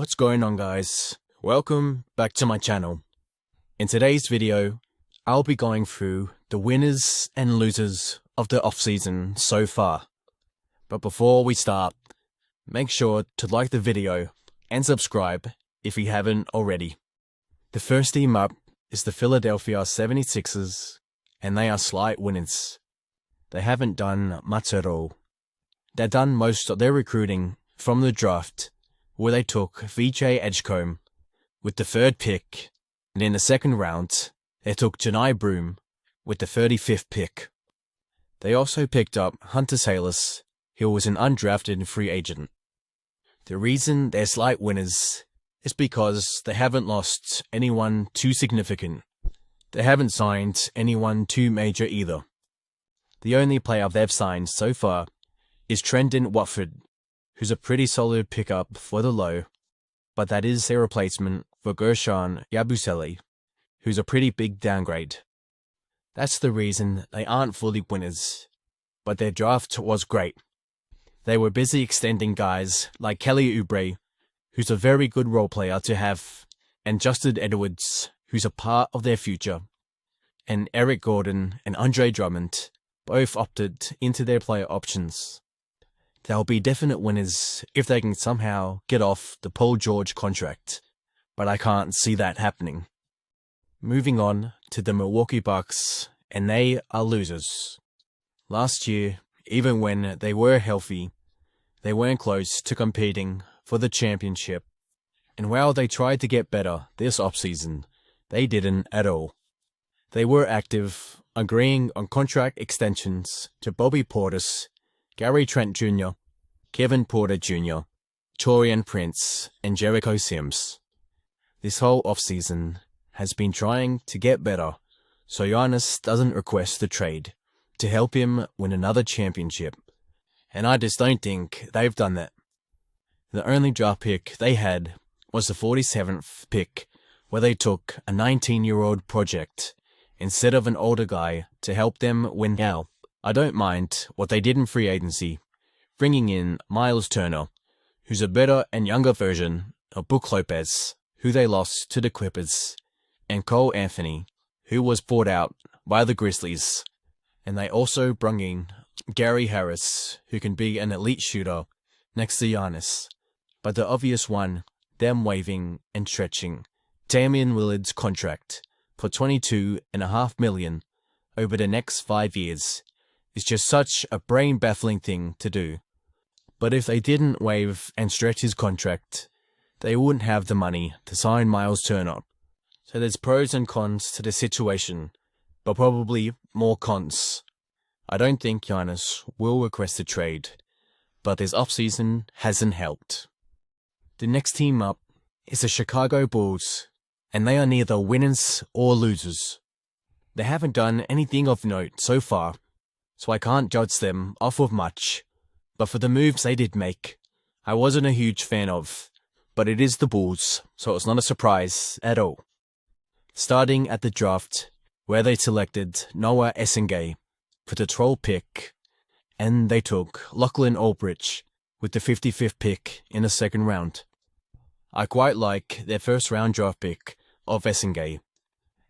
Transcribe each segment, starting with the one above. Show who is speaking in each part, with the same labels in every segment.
Speaker 1: What's going on, guys? Welcome back to my channel. In today's video, I'll be going through the winners and losers of the offseason so far. But before we start, make sure to like the video and subscribe if you haven't already. The first team up is the Philadelphia 76ers, and they are slight winners. They haven't done much at all. They've done most of their recruiting from the draft, where they took VJ Edgecombe with the 3rd pick, and in the 2nd round, they took Janai Broome with the 35th pick. They also picked up Hunter Salas, who was an undrafted free agent. The reason they're slight winners is because they haven't lost anyone too significant. They haven't signed anyone too major either. The only player they've signed so far is Trendon Watford, who's a pretty solid pickup for the low, but that is their replacement for Gershon Yabusele, who's a pretty big downgrade. That's the reason they aren't fully winners, but their draft was great. They were busy extending guys like Kelly Oubre, who's a very good role player to have, and Justin Edwards, who's a part of their future, and Eric Gordon and Andre Drummond both opted into their player options. They'll be definite winners if they can somehow get off the Paul George contract, but I can't see that happening. Moving on to the Milwaukee Bucks, and they are losers. Last year, even when they were healthy, they weren't close to competing for the championship, and while they tried to get better this offseason, they didn't at all. They were active, agreeing on contract extensions to Bobby Portis, Gary Trent Jr., Kevin Porter Jr., Taurean Prince, and Jericho Sims. This whole offseason has been trying to get better, so Giannis doesn't request the trade to help him win another championship, and I just don't think they've done that. The only draft pick they had was the 47th pick, where they took a 19-year-old project instead of an older guy to help them win. Now, I don't mind what they did in free agency, bringing in Miles Turner, who's a better and younger version of Brook Lopez, who they lost to the Clippers, and Cole Anthony, who was bought out by the Grizzlies. And they also brought in Gary Harris, who can be an elite shooter next to Giannis. But the obvious one, them waiving and stretching Damian Lillard's contract for $22.5 million over the next 5 years, is just such a brain-baffling thing to do. But if they didn't waive and stretch his contract, they wouldn't have the money to sign Miles Turner. So there's pros and cons to the situation, but probably more cons. I don't think Giannis will request a trade, but this offseason hasn't helped. The next team up is the Chicago Bulls, and they are neither winners or losers. They haven't done anything of note so far, so I can't judge them off of much, but for the moves they did make, I wasn't a huge fan of, but it is the Bulls, so it's not a surprise at all. Starting at the draft, where they selected Noah Essengay for the 12th pick, and they took Lachlan Aldridge with the 55th pick in the 2nd round. I quite like their 1st round draft pick of Essengay.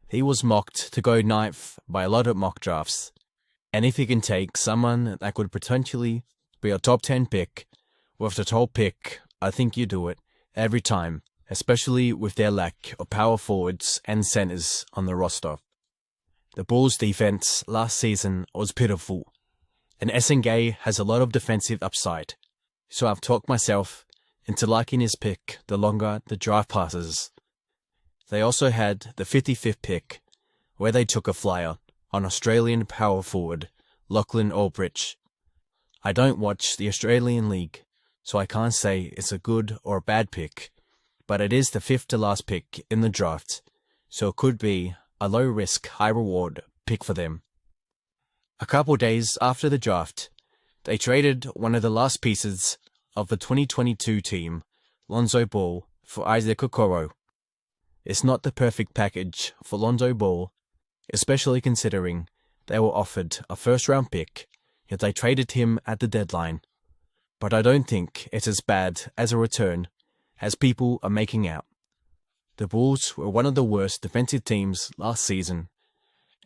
Speaker 1: He was mocked to go 9th by a lot of mock drafts, and if you can take someone that could potentially be a top 10 pick with the 12th pick, I think you do it every time, especially with their lack of power forwards and centers on the roster. The Bulls' defense last season was pitiful, and Essengay has a lot of defensive upside, so I've talked myself into liking his pick the longer the draft passes. They also had the 55th pick, where they took a flyer on Australian power forward Lachlan Aldridge. I don't watch the Australian League, so I can't say it's a good or a bad pick, but it is the 5th to last pick in the draft, so it could be a low-risk, high-reward pick for them. A couple days after the draft, they traded one of the last pieces of the 2022 team, Lonzo Ball, for Isaac Okoro. It's not the perfect package for Lonzo Ball, especially considering they were offered a 1st-round pick, yet they traded him at the deadline. But I don't think it's as bad as a return as people are making out. The Bulls were one of the worst defensive teams last season,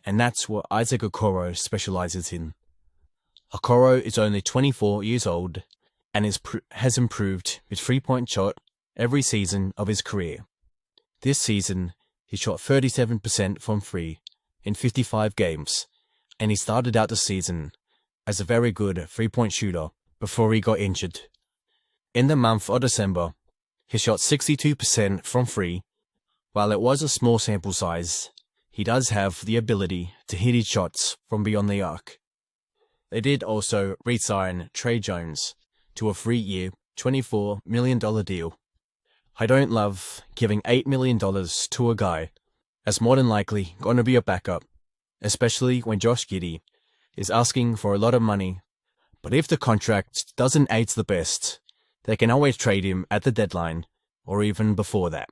Speaker 1: and that's what Isaac Okoro specializes in. Okoro is only 24 years old and has improved his three-point shot every season of his career. This season, he shot 37% from three in 55 games, and he started out the season as a very good three-point shooter before he got injured. In the month of December, he shot 62% from three. While it was a small sample size, he does have the ability to hit his shots from beyond the arc. They did also re-sign Trey Jones to a 3-year, $24 million deal. I don't love giving $8 million to a guy that's more than likely going to be a backup, especially when Josh Giddey is asking for a lot of money. But if the contract doesn't age the best, they can always trade him at the deadline or even before that.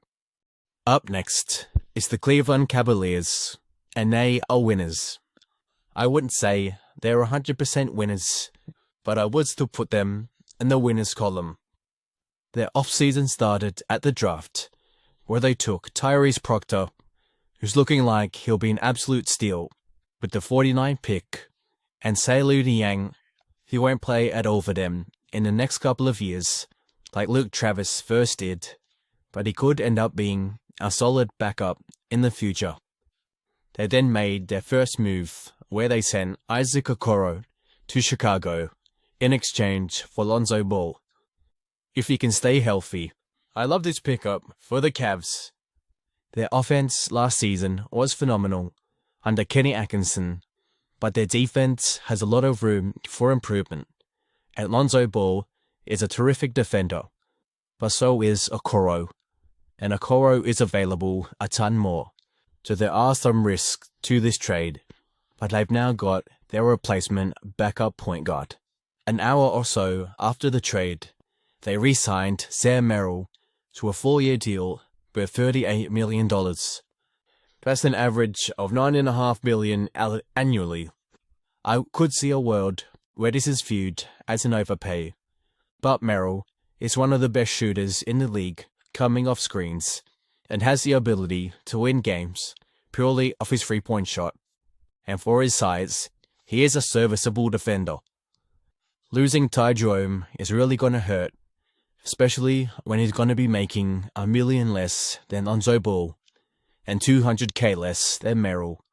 Speaker 1: Up next is the Cleveland Cavaliers, and they are winners. I wouldn't say they're 100% winners, but I would still put them in the winners column. Their offseason started at the draft, where they took Tyrese Proctor, who's looking like he'll be an absolute steal, with the 49th pick, and Seilu Niang, who won't play at all for them in the next couple of years, like Luke Travis first did, but he could end up being a solid backup in the future. They then made their first move, where they sent Isaac Okoro to Chicago in exchange for Lonzo Ball. If he can stay healthy, I love this pickup for the Cavs. Their offense last season was phenomenal under Kenny Atkinson, but their defense has a lot of room for improvement, and Lonzo Ball is a terrific defender, but so is Okoro, and Okoro is available a ton more, so there are some risks to this trade, but they've now got their replacement backup point guard. An hour or so after the trade, they re-signed Sam Merrill to a 4-year deal worth $38 million. That's an average of $9.5 million annually. I could see a world where this is viewed as an overpay, but Merrill is one of the best shooters in the league coming off screens and has the ability to win games purely off his three-point shot. And for his size, he is a serviceable defender. Losing Ty Jerome is really going to hurt, especially when he's going to be making $1 million less than Lonzo Ball and $200K less than Merrill.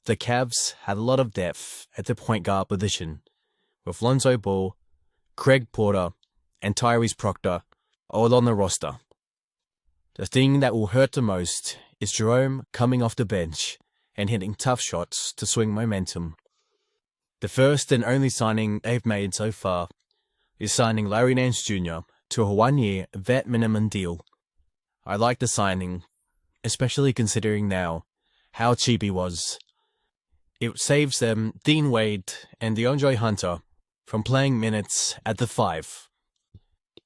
Speaker 1: The Cavs had a lot of depth at the point guard position, with Lonzo Ball, Craig Porter, and Tyrese Proctor all on the roster. The thing that will hurt the most is Jerome coming off the bench and hitting tough shots to swing momentum. The first and only signing they've made so far is signing Larry Nance Jr. to a 1-year vet minimum deal. I like the signing, especially considering now how cheap he was. It saves them Dean Wade and DeAndre Hunter from playing minutes at the 5.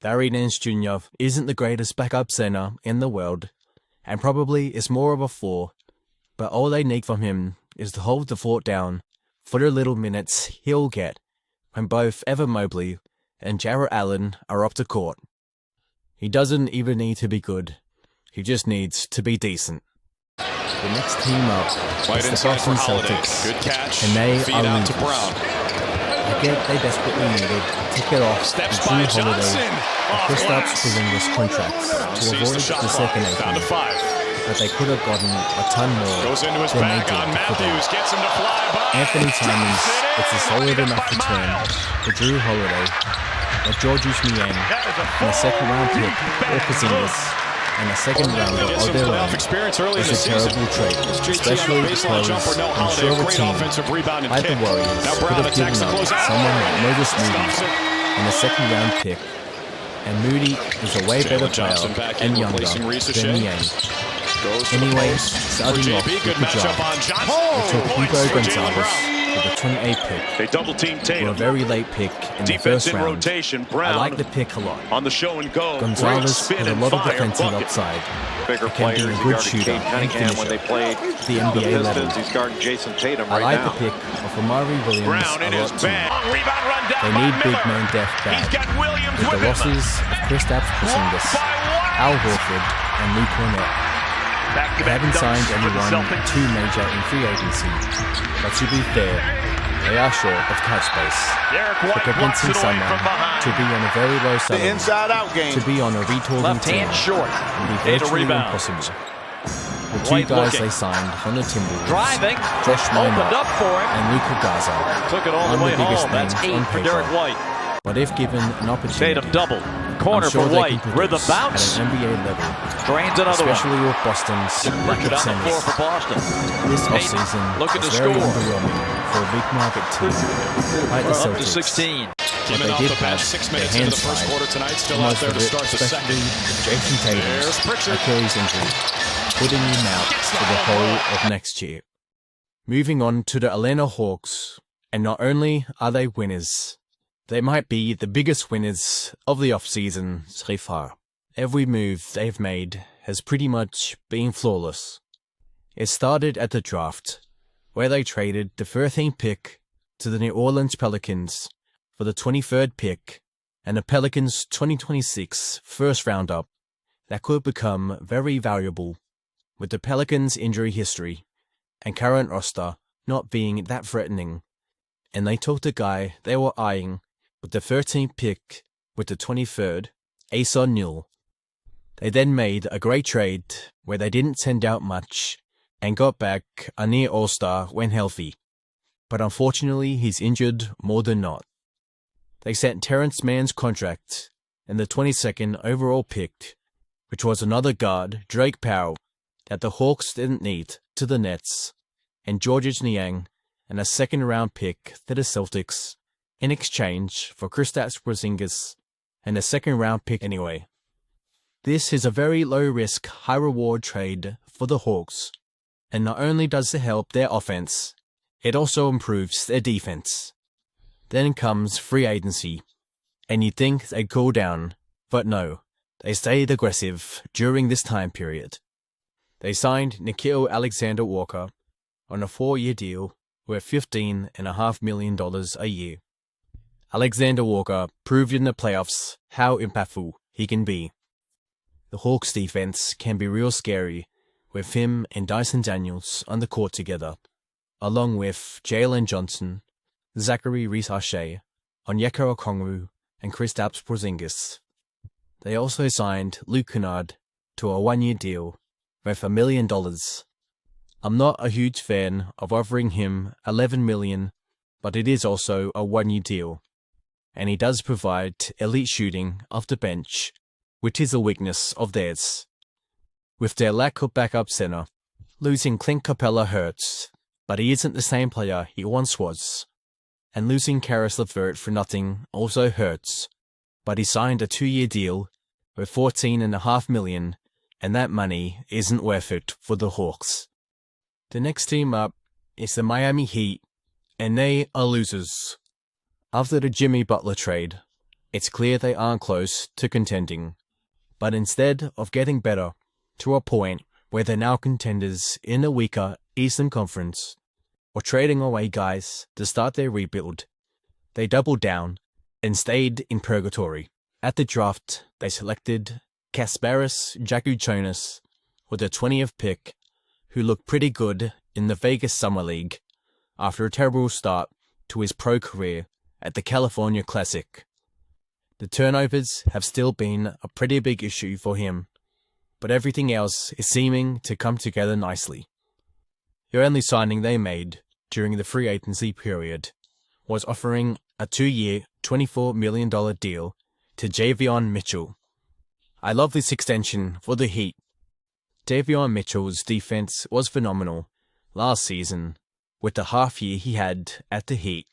Speaker 1: Larry Nance Jr. isn't the greatest backup center in the world, and probably is more of a 4, but all they need from him is to hold the fort down for the little minutes he'll get when both Evan Mobley and Jarrett Allen are up to court. He doesn't even need to be good, he just needs to be decent. The next team up is the Boston Celtics, and they are losers. I get they desperately needed to get off the Drew Holiday and Kristaps Porzingis contracts to avoid the second opening, but they could have gotten a ton more than they did for them. Anthony Simons is a solid enough return for Drew Holiday, but Georgius Niang and a second-round pick or Porzingis and a second rounder of their own is a terrible trade, especially because I'm sure a team like the Warriors could have given up someone like Moses Moody and a second-round pick, and Moody is a way better player and younger than Niang. Anyway, starting off with the draft, they took Hugo Gonzalez with a 28th pick.
Speaker 2: They double-team Tatum.
Speaker 1: For a very late pick in the first round.
Speaker 2: Rotation, Brown
Speaker 1: I like the pick a lot.
Speaker 2: on the show and go.
Speaker 1: Gonzalez has a lot of defensive upside.
Speaker 3: Bigger
Speaker 1: He can be a good shooter and
Speaker 3: when they
Speaker 1: finisher
Speaker 3: played
Speaker 1: at the NBA level.
Speaker 3: He's guarding Jason Tatum
Speaker 1: I
Speaker 3: right
Speaker 1: like
Speaker 3: now.
Speaker 1: the pick of Amari Williams
Speaker 2: Brown in
Speaker 1: a
Speaker 2: his
Speaker 1: lot too.
Speaker 2: bag. Rebound run down
Speaker 1: They
Speaker 2: by
Speaker 1: need big
Speaker 2: Miller.
Speaker 1: man depth
Speaker 2: He's
Speaker 1: back.
Speaker 2: got Williams
Speaker 1: With the
Speaker 2: with him.
Speaker 1: losses of Kristaps
Speaker 2: Blocked
Speaker 1: Porzingis
Speaker 2: by
Speaker 1: Al Horford and Luke Cornett. They haven't signed anyone too major in free agency, but to be fair, they are short of cap space. For convincing someone to be on a very low salary, to be on a retooling team, would be virtually impossible. The two guys they signed from the Timberwolves, Josh Minott and Luka Garza, aren't the biggest names on paper. But if given an opportunity,
Speaker 3: Corner
Speaker 1: I'm sure
Speaker 3: for
Speaker 1: they
Speaker 3: White.
Speaker 1: can
Speaker 3: Rhythm
Speaker 1: produce
Speaker 3: bounce.
Speaker 1: at an NBA level,
Speaker 3: Drains another
Speaker 1: especially
Speaker 3: one.
Speaker 1: with Boston's lack of
Speaker 3: Down the floor for
Speaker 1: centers.
Speaker 3: Boston.
Speaker 1: This
Speaker 3: Payton
Speaker 1: offseason
Speaker 3: looking
Speaker 1: was
Speaker 3: to
Speaker 1: very
Speaker 3: score.
Speaker 1: underwhelming for a big market team like the
Speaker 3: Up to
Speaker 1: Celtics.
Speaker 3: 16.
Speaker 1: But they did have their hands tied for most of it, especially Jason Tatum's Achilles injury, putting him out for the whole of next year. Moving on to the Atlanta Hawks, and not only are they winners, they might be the biggest winners of the offseason so far. Every move they've made has pretty much been flawless. It started at the draft, where they traded the 13th pick to the New Orleans Pelicans for the 23rd pick and the Pelicans' 2026 first round-up that could become very valuable with the Pelicans' injury history and current roster not being that threatening. And they took the guy they were eyeing with the 13th pick with the 23rd, Asa Newell. They then made a great trade where they didn't send out much and got back a near all-star when healthy. But unfortunately, he's injured more than not. They sent Terrence Mann's contract and the 22nd overall pick, which was another guard, Drake Powell, that the Hawks didn't need, to the Nets, and Georges Niang and a second-round pick to the Celtics, in exchange for Kristaps Porzingis and a second-round pick anyway. This is a very low-risk, high-reward trade for the Hawks, and not only does it help their offense, it also improves their defense. Then comes free agency, and you'd think they'd cool down, but no, they stayed aggressive during this time period. They signed Nickeil Alexander-Walker on a 4-year deal worth $15.5 million a year. Alexander Walker proved in the playoffs how impactful he can be. The Hawks defense can be real scary with him and Dyson Daniels on the court together, along with Jalen Johnson, Zachary Reese-Archet, Onyeka Okongwu, and Kristaps Porzingis. They also signed Luke Kennard to a 1-year deal worth $1 million. I'm not a huge fan of offering him $11 million, but it is also a 1-year deal, and he does provide elite shooting off the bench, which is a weakness of theirs. With their lack of backup center, losing Clint Capella hurts, but he isn't the same player he once was. And losing Karis LeVert for nothing also hurts, but he signed a 2-year deal with $14.5 million, and that money isn't worth it for the Hawks. The next team up is the Miami Heat, and they are losers. After the Jimmy Butler trade, it's clear they aren't close to contending, but instead of getting better to a point where they're now contenders in a weaker Eastern Conference, or trading away guys to start their rebuild, they doubled down and stayed in purgatory. At the draft, they selected Kasparis Jakujonas with the 20th pick, who looked pretty good in the Vegas Summer League after a terrible start to his pro career at the California Classic. The turnovers have still been a pretty big issue for him, but everything else is seeming to come together nicely. The only signing they made during the free agency period was offering a 2-year, $24 million deal to Javion Mitchell. I love this extension for the Heat. Javion Mitchell's defense was phenomenal last season with the half year he had at the Heat,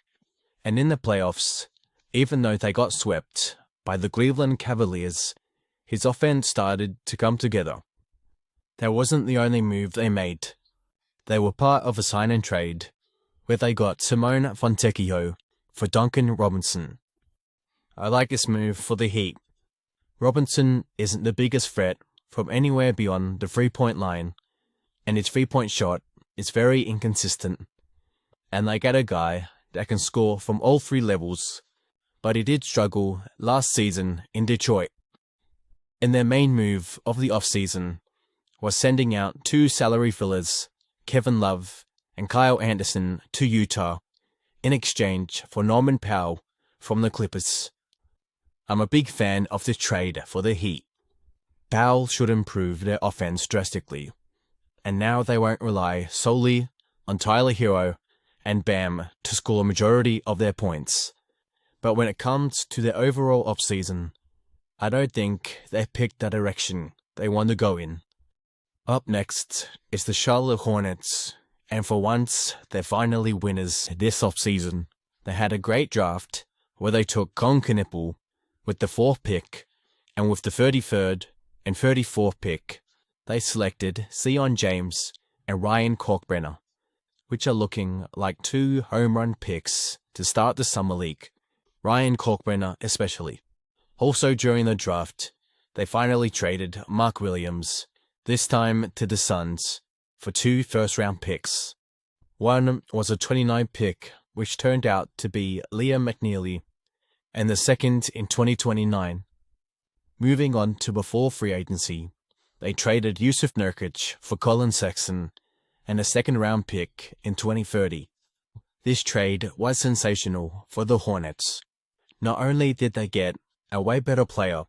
Speaker 1: and in the playoffs, even though they got swept by the Cleveland Cavaliers, his offense started to come together. That wasn't the only move they made. They were part of a sign and trade where they got Simone Fontecchio for Duncan Robinson. I like this move for the Heat. Robinson isn't the biggest threat from anywhere beyond the 3-point line, and his 3-point shot is very inconsistent. And they get a guy that can score from all 3 levels, but he did struggle last season in Detroit. And their main move of the offseason was sending out 2 salary fillers, Kevin Love and Kyle Anderson, to Utah in exchange for Norman Powell from the Clippers. I'm a big fan of this trade for the Heat. Powell should improve their offense drastically, and now they won't rely solely on Tyler Hero and Bam to score a majority of their points. But when it comes to their overall offseason, I don't think they picked the direction they want to go in. Up next is the Charlotte Hornets, and for once, they're finally winners this offseason. They had a great draft where they took Con Knipple with the 4th pick, and with the 33rd and 34th pick, they selected Sion James and Ryan Kalkbrenner, which are looking like 2 home run picks to start the Summer League, Ryan Kalkbrenner especially. Also during the draft, they finally traded Mark Williams, this time to the Suns, for 2 first-round picks. One was a 29 pick, which turned out to be Liam McNeely, and the second in 2029. Moving on to before free agency, they traded Yusuf Nurkic for Colin Sexton and a second-round pick in 2030. This trade was sensational for the Hornets. Not only did they get a way better player,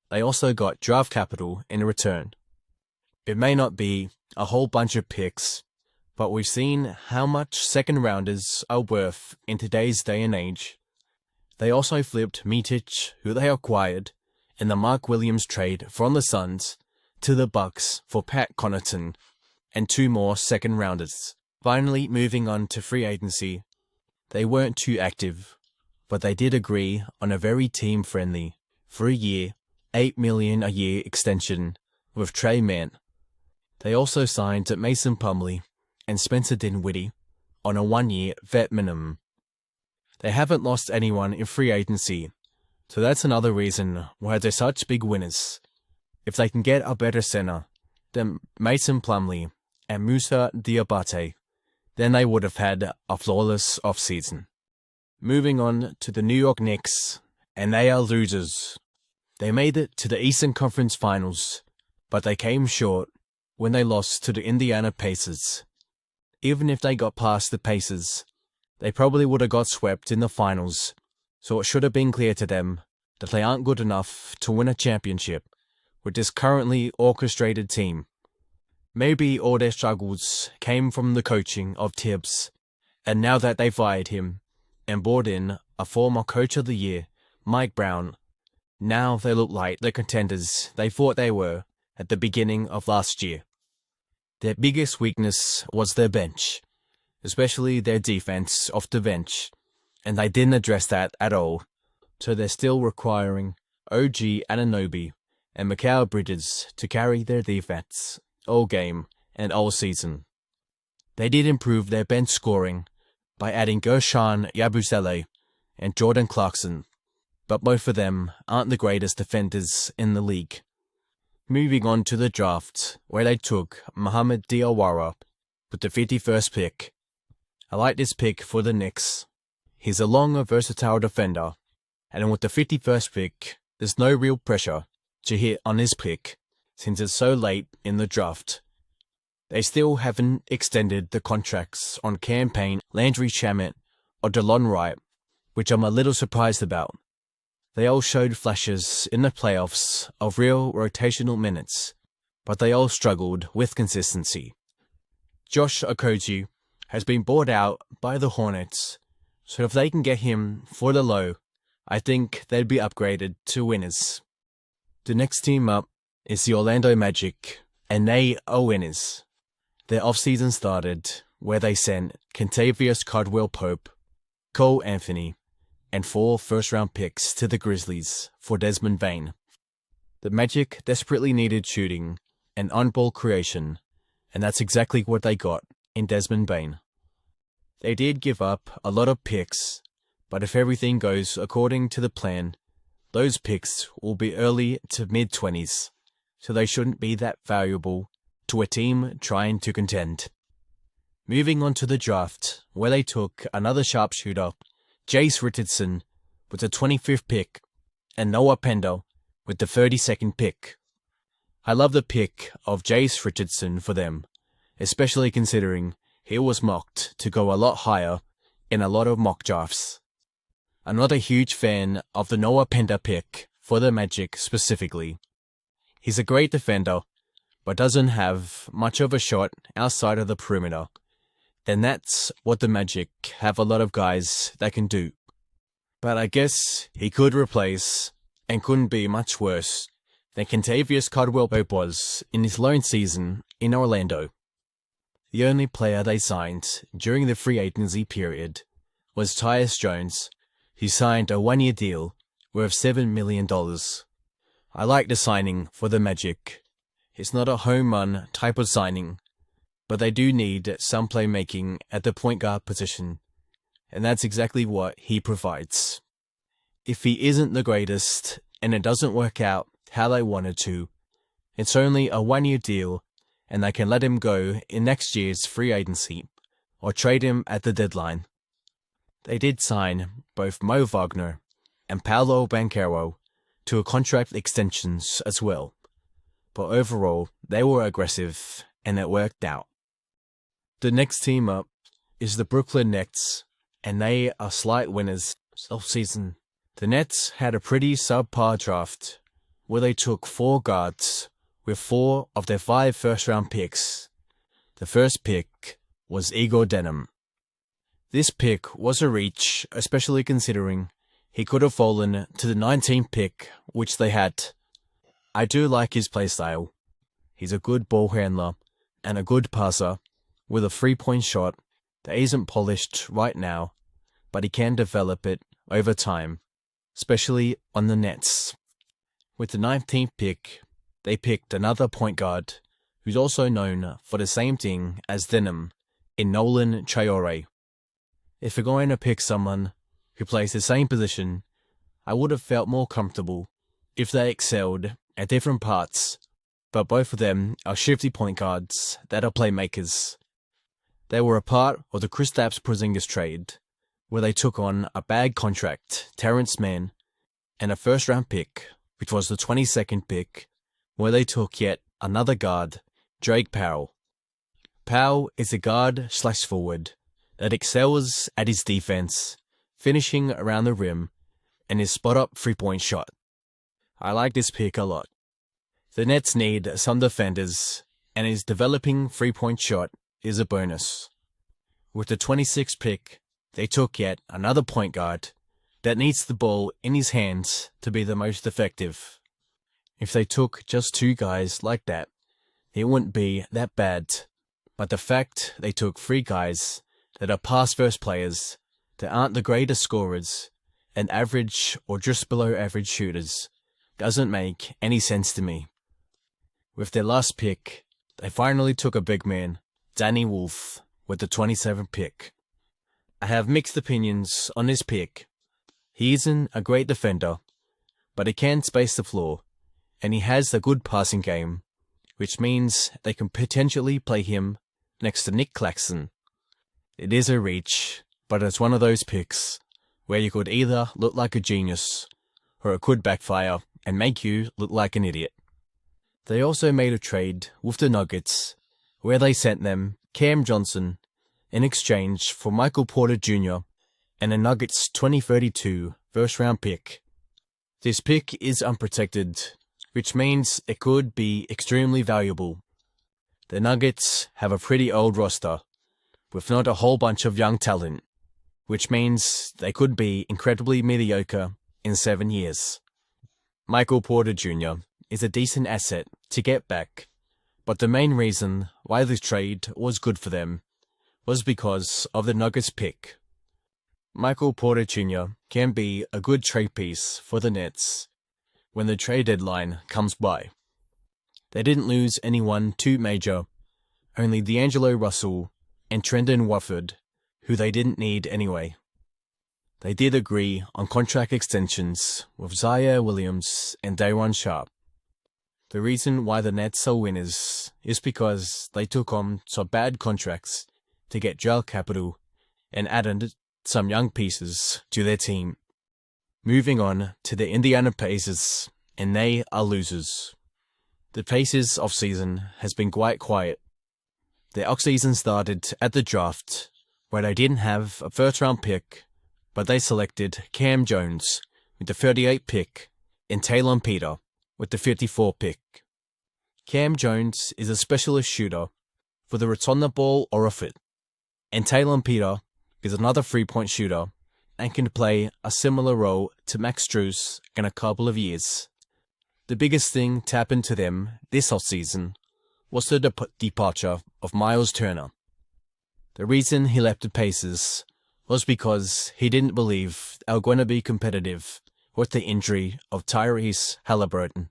Speaker 1: they also got draft capital in return. It may not be a whole bunch of picks, but we've seen how much second-rounders are worth in today's day and age. They also flipped Mitic, who they acquired in the Mark Williams trade from the Suns, to the Bucks for Pat Connaughton and 2 more second-rounders. Finally, moving on to free agency, they weren't too active, but they did agree on a very team-friendly 3-year, $8 million a year extension with Trey Mann. They also signed Mason Plumlee and Spencer Dinwiddie on a 1-year vet minimum. They haven't lost anyone in free agency, so that's another reason why they're such big winners. If they can get a better center than Mason Plumlee and Musa Diabate, then they would have had a flawless offseason. Moving on to the New York Knicks, and they are losers. They made it to the Eastern Conference Finals, but they came short when they lost to the Indiana Pacers. Even if they got past the Pacers, they probably would have got swept in the finals, so it should have been clear to them that they aren't good enough to win a championship with this currently orchestrated team. Maybe all their struggles came from the coaching of Tibbs, and now that they fired him and brought in a former Coach of the Year, Mike Brown, now they look like the contenders they thought they were at the beginning of last year. Their biggest weakness was their bench, especially their defense off the bench, and they didn't address that at all, so they're still requiring OG Anunoby and Mikal Bridges to carry their defense all game and all season. They did improve their bench scoring by adding Gershon Yabusele and Jordan Clarkson, but both of them aren't the greatest defenders in the league. Moving on to the draft, where they took Mohamed Diawara with the 51st pick. I like this pick for the Knicks. He's a long, versatile defender, and with the 51st pick, there's no real pressure to hit on his pick since it's so late in the draft. They still haven't extended the contracts on Cam Payne, Landry Shamet, or DeLon Wright, which I'm a little surprised about. They all showed flashes in the playoffs of real rotational minutes, but they all struggled with consistency. Josh Okogie has been bought out by the Hornets, so if they can get him for the low, I think they'd be upgraded to winners. The next team up is the Orlando Magic, and they are winners. Their offseason started where they sent Kentavious Caldwell-Pope, Cole Anthony, and 4 first-round picks to the Grizzlies for Desmond Bane. The Magic desperately needed shooting and on-ball creation, and that's exactly what they got in Desmond Bane. They did give up a lot of picks, but if everything goes according to the plan, those picks will be early to mid-20s, so they shouldn't be that valuable to a team trying to contend. Moving on to the draft, where they took another sharpshooter, Jace Richardson, with the 25th pick, and Noah Pender with the 32nd pick. I love the pick of Jace Richardson for them, especially considering he was mocked to go a lot higher in a lot of mock drafts. I'm not a huge fan of the Noah Penta pick for the Magic specifically. He's a great defender, but doesn't have much of a shot outside of the perimeter. And that's what the Magic have a lot of guys that can do. But I guess he could replace, and couldn't be much worse than Kentavious Caldwell-Pope was in his lone season in Orlando. The only player they signed during the free agency period was Tyus Jones, who signed a one-year deal worth $7 million. I like the signing for the Magic. It's not a home run type of signing, but they do need some playmaking at the point guard position, and that's exactly what he provides. If he isn't the greatest and it doesn't work out how they wanted to, it's only a one-year deal and they can let him go in next year's free agency or trade him at the deadline. They did sign both Mo Wagner and Paolo Banchero to a contract extensions as well, but overall they were aggressive and it worked out. The next team up is the Brooklyn Nets, and they are slight winners off-season. The Nets had a pretty subpar draft where they took 4 guards with 4 of their 5 first-round picks. The first pick was Igor Denham. This pick was a reach, especially considering he could have fallen to the 19th pick, which they had. I do like his playstyle. He's a good ball handler and a good passer with a 3-point shot that isn't polished right now, but he can develop it over time, especially on the Nets. With the 19th pick, they picked another point guard who's also known for the same thing as Denham in Nolan Traore. If we're going to pick someone who plays the same position, I would have felt more comfortable if they excelled at different parts, but both of them are shifty point guards that are playmakers. They were a part of the Kristaps Porzingis trade, where they took on a bad contract, Terrence Mann, and a first-round pick, which was the 22nd pick, where they took yet another guard, Drake Powell. Powell is a guard/forward that excels at his defense, finishing around the rim, and his spot-up 3-point shot. I like this pick a lot. The Nets need some defenders, and his developing 3-point shot is a bonus. With the 26th pick, they took yet another point guard that needs the ball in his hands to be the most effective. If they took just 2 guys like that, it wouldn't be that bad. But the fact they took 3 guys that are pass-first players that aren't the greatest scorers and average or just below average shooters doesn't make any sense to me. With their last pick, they finally took a big man, Danny Wolf, with the 27th pick. I have mixed opinions on this pick. He isn't a great defender, but he can space the floor, and he has a good passing game, which means they can potentially play him next to Nick Claxton. It is a reach, but it's one of those picks where you could either look like a genius, or it could backfire and make you look like an idiot. They also made a trade with the Nuggets, where they sent them Cam Johnson in exchange for Michael Porter Jr. and a Nuggets 2032 first-round pick. This pick is unprotected, which means it could be extremely valuable. The Nuggets have a pretty old roster, with not a whole bunch of young talent, which means they could be incredibly mediocre in 7 years. Michael Porter Jr. is a decent asset to get back, but the main reason why this trade was good for them was because of the Nuggets pick. Michael Porter Jr. can be a good trade piece for the Nets when the trade deadline comes by. They didn't lose anyone too major, only D'Angelo Russell and Trendon Watford, who they didn't need anyway. They did agree on contract extensions with Zaire Williams and Day'Ron Sharpe. The reason why the Nets are winners is because they took on some bad contracts to get draft capital and added some young pieces to their team. Moving on to the Indiana Pacers, and they are losers. The Pacers offseason has been quite quiet. Their offseason started at the draft, where they didn't have a first-round pick, but they selected Cam Jones with the 38th pick and Taylor Peter with the 54th pick. Cam Jones is a specialist shooter, whether it's on the ball or off it, and Taylor Peter is another three-point shooter and can play a similar role to Max Strus in a couple of years. The biggest thing to happen to them this offseason was the departure of Miles Turner. The reason he left the Pacers was because he didn't believe they were going to be competitive with the injury of Tyrese Halliburton.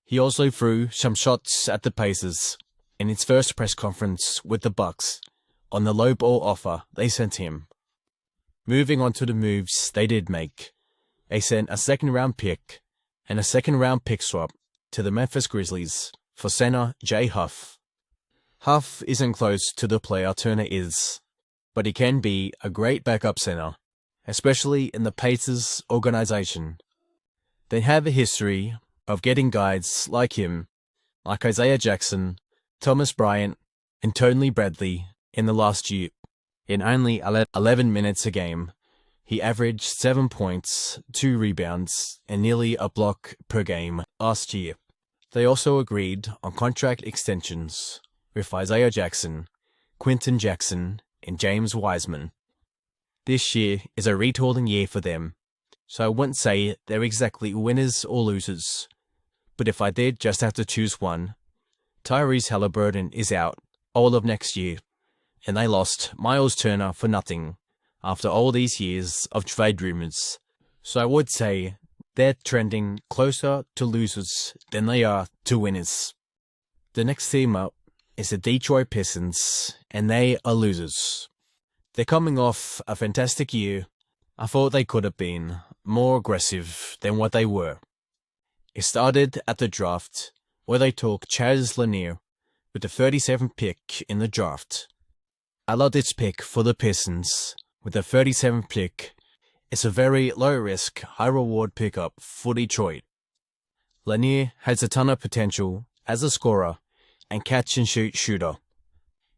Speaker 1: He also threw some shots at the Pacers in his first press conference with the Bucks on the low ball offer they sent him. Moving on to the moves they did make, they sent a second-round pick and a second-round pick swap to the Memphis Grizzlies for center Jay Huff. Huff isn't close to the player Turner is, but he can be a great backup center, especially in the Pacers organization. They have a history of getting guys like him, like Isaiah Jackson, Thomas Bryant, and Tony Bradley in the last year. In only 11 minutes a game, he averaged 7 points, 2 rebounds, and nearly a block per game last year. They also agreed on contract extensions with Isaiah Jackson, Quentin Jackson, and James Wiseman. This year is a retooling year for them, so I wouldn't say they're exactly winners or losers. But if I did just have to choose one, Tyrese Halliburton is out all of next year, and they lost Miles Turner for nothing after all these years of trade rumors. So I would say they're trending closer to losers than they are to winners. The next team up is the Detroit Pistons, and they are losers. They're coming off a fantastic year. I thought they could have been more aggressive than what they were. It started at the draft, where they took Chaz Lanier with the 37th pick in the draft. I love this pick for the Pistons. With the 37th pick, it's a very low-risk, high-reward pickup for Detroit. Lanier has a ton of potential as a scorer and catch-and-shoot shooter.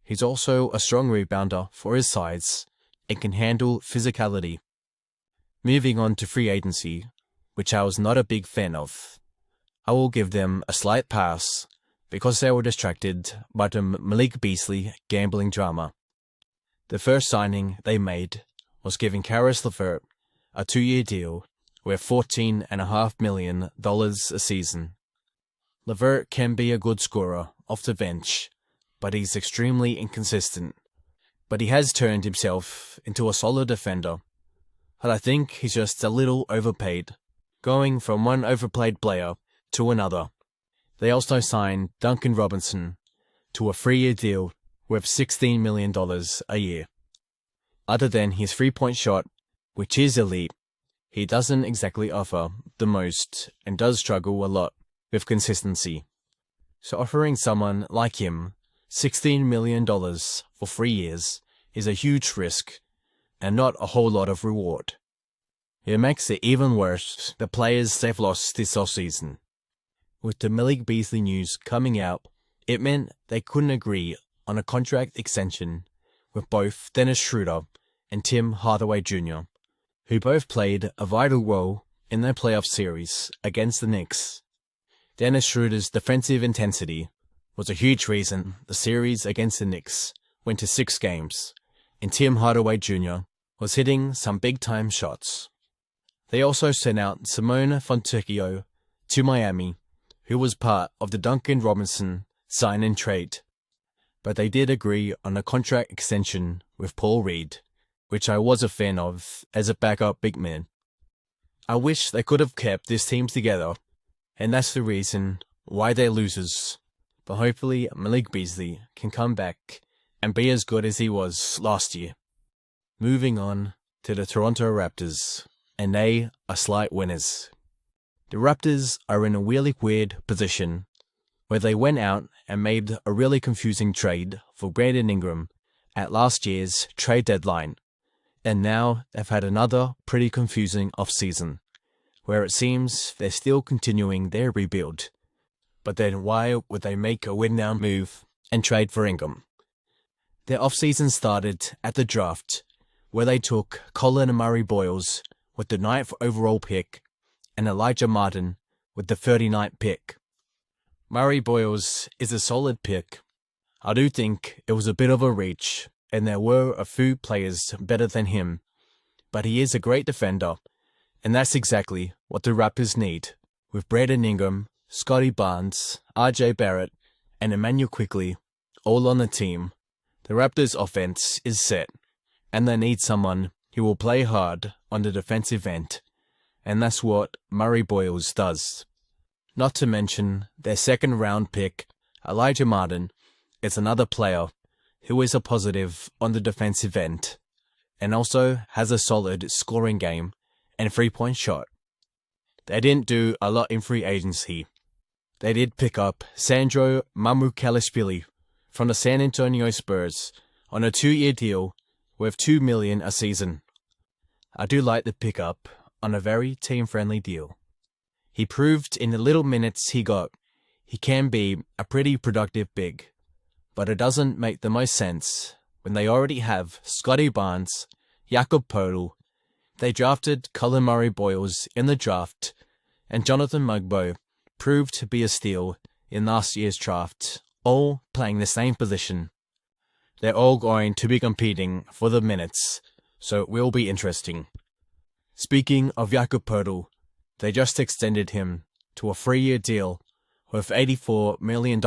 Speaker 1: He's also a strong rebounder for his size and can handle physicality. Moving on to free agency, which I was not a big fan of, I will give them a slight pass because they were distracted by the Malik Beasley gambling drama. The first signing they made was giving Caris LeVert a 2-year deal worth $14.5 million a season. LeVert can be a good scorer off the bench, but he's extremely inconsistent. But he has turned himself into a solid defender. But I think he's just a little overpaid, going from one overplayed player to another. They also signed Duncan Robinson to a 3-year deal worth $16 million a year. Other than his three-point shot, which is elite, he doesn't exactly offer the most and does struggle a lot with consistency. So offering someone like him $16 million for 3 years is a huge risk and not a whole lot of reward. It makes it even worse the players they've lost this offseason. With the Malik Beasley news coming out, it meant they couldn't agree on a contract extension with both Dennis Schroeder and Tim Hardaway Jr., who both played a vital role in their playoff series against the Knicks. Dennis Schroeder's defensive intensity was a huge reason the series against the Knicks went to 6 games, and Tim Hardaway Jr. was hitting some big-time shots. They also sent out Simone Fontecchio to Miami, who was part of the Duncan Robinson sign-and trade. But they did agree on a contract extension with Paul Reed, which I was a fan of as a backup big man. I wish they could have kept this team together, and that's the reason why they're losers. But hopefully Malik Beasley can come back and be as good as he was last year. Moving on to the Toronto Raptors, and they are slight winners. The Raptors are in a really weird position where they went out and made a really confusing trade for Brandon Ingram at last year's trade deadline, and now they've had another pretty confusing offseason, where it seems they're still continuing their rebuild. But then why would they make a win-now move and trade for Ingram? Their offseason started at the draft, where they took Colin Murray Boyles with the 9th overall pick and Elijah Martin with the 39th pick. Murray Boyles is a solid pick. I do think it was a bit of a reach, and there were a few players better than him, but he is a great defender, and that's exactly what the Raptors need, with Brandon Ingram, Scotty Barnes, RJ Barrett, and Emmanuel Quickley all on the team. The Raptors' offense is set, and they need someone who will play hard on the defensive end, and that's what Murray Boyles does. Not to mention their second-round pick, Elijah Martin, is another player who is a positive on the defensive end, and also has a solid scoring game and three-point shot. They didn't do a lot in free agency. They did pick up Sandro Mamukelashvili from the San Antonio Spurs on a 2-year deal worth $2 million a season. I do like the pickup on a very team-friendly deal. He proved in the little minutes he got, he can be a pretty productive big, but it doesn't make the most sense when they already have Scotty Barnes, Jakob Poeltl, they drafted Colin Murray Boyles in the draft, and Jonathan Mugbo proved to be a steal in last year's draft, all playing the same position. They're all going to be competing for the minutes, so it will be interesting. Speaking of Jakob Poeltl, they just extended him to a 3-year deal worth $84 million.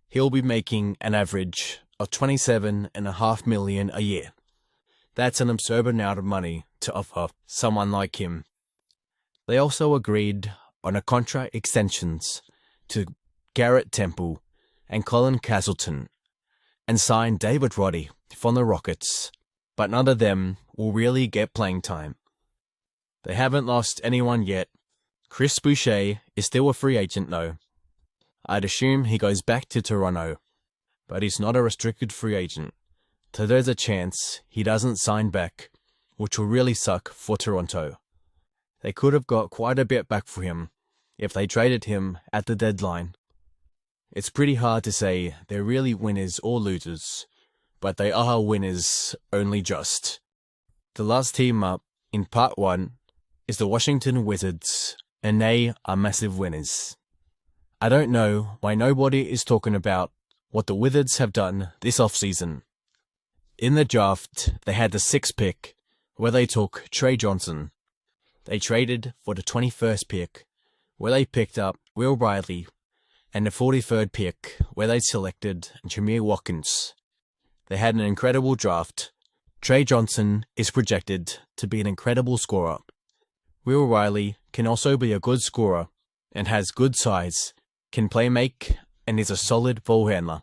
Speaker 1: He'll be making an average of $27.5 million a year. That's an absurd amount of money to offer someone like him. They also agreed on a contract extensions to Garrett Temple and Colin Castleton, and signed David Roddy from the Rockets, but none of them will really get playing time. They haven't lost anyone yet. Chris Boucher is still a free agent though. I'd assume he goes back to Toronto, but he's not a restricted free agent, so there's a chance he doesn't sign back, which will really suck for Toronto. They could have got quite a bit back for him if they traded him at the deadline. It's pretty hard to say they're really winners or losers, but they are winners only just. The last team up in Part 1 is the Washington Wizards, and they are massive winners. I don't know why nobody is talking about what the Wizards have done this offseason. In the draft, they had the 6th pick, where they took Trey Johnson. They traded for the 21st pick, where they picked up Will Riley, and the 43rd pick, where they selected Jameer Watkins. They had an incredible draft. Trey Johnson is projected to be an incredible scorer. Will Riley can also be a good scorer and has good size, can play make, and is a solid ball handler.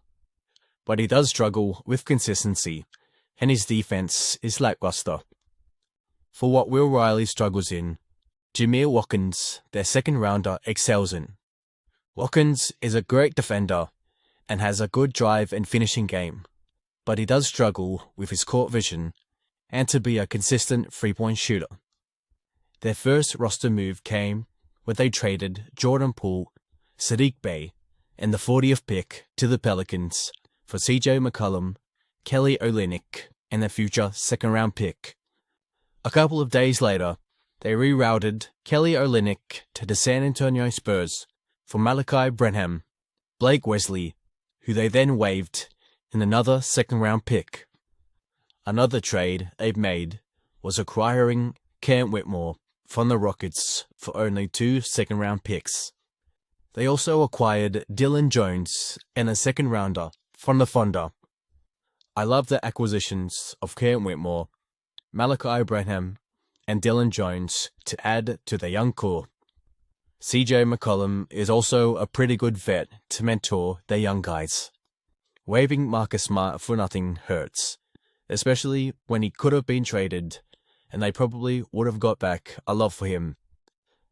Speaker 1: But he does struggle with consistency, and his defense is lackluster. For what Will Riley struggles in, Jameer Watkins, their second rounder, excels in. Watkins is a great defender and has a good drive and finishing game, but he does struggle with his court vision and to be a consistent three-point shooter. Their first roster move came when they traded Jordan Poole, Sadiq Bey, and the 40th pick to the Pelicans for CJ McCollum, Kelly Olynyk, and the future second-round pick. A couple of days later, they rerouted Kelly Olynyk to the San Antonio Spurs for Malachi Branham, Blake Wesley, who they then waived in another second-round pick. Another trade they've made was acquiring Cam Whitmore from the Rockets for only 2 second-round picks. They also acquired Dylan Jones and a second-rounder from the Thunder. I love the acquisitions of Cam Whitmore, Malachi Branham, and Dylan Jones to add to the young core. CJ McCollum is also a pretty good vet to mentor their young guys. Waiving Marcus Smart for nothing hurts, especially when he could have been traded, and they probably would have got back a lot for him.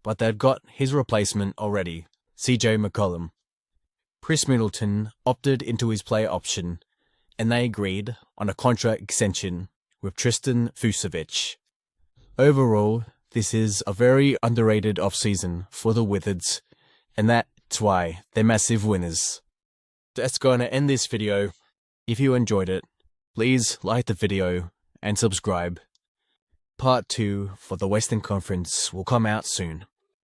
Speaker 1: But they've got his replacement already, CJ McCollum. Chris Middleton opted into his player option, and they agreed on a contract extension with Tristan Vucevic. Overall, this is a very underrated offseason for the Wizards, and that's why they're massive winners. That's going to end this video. If you enjoyed it, please like the video and subscribe. Part 2 for the Western Conference will come out soon.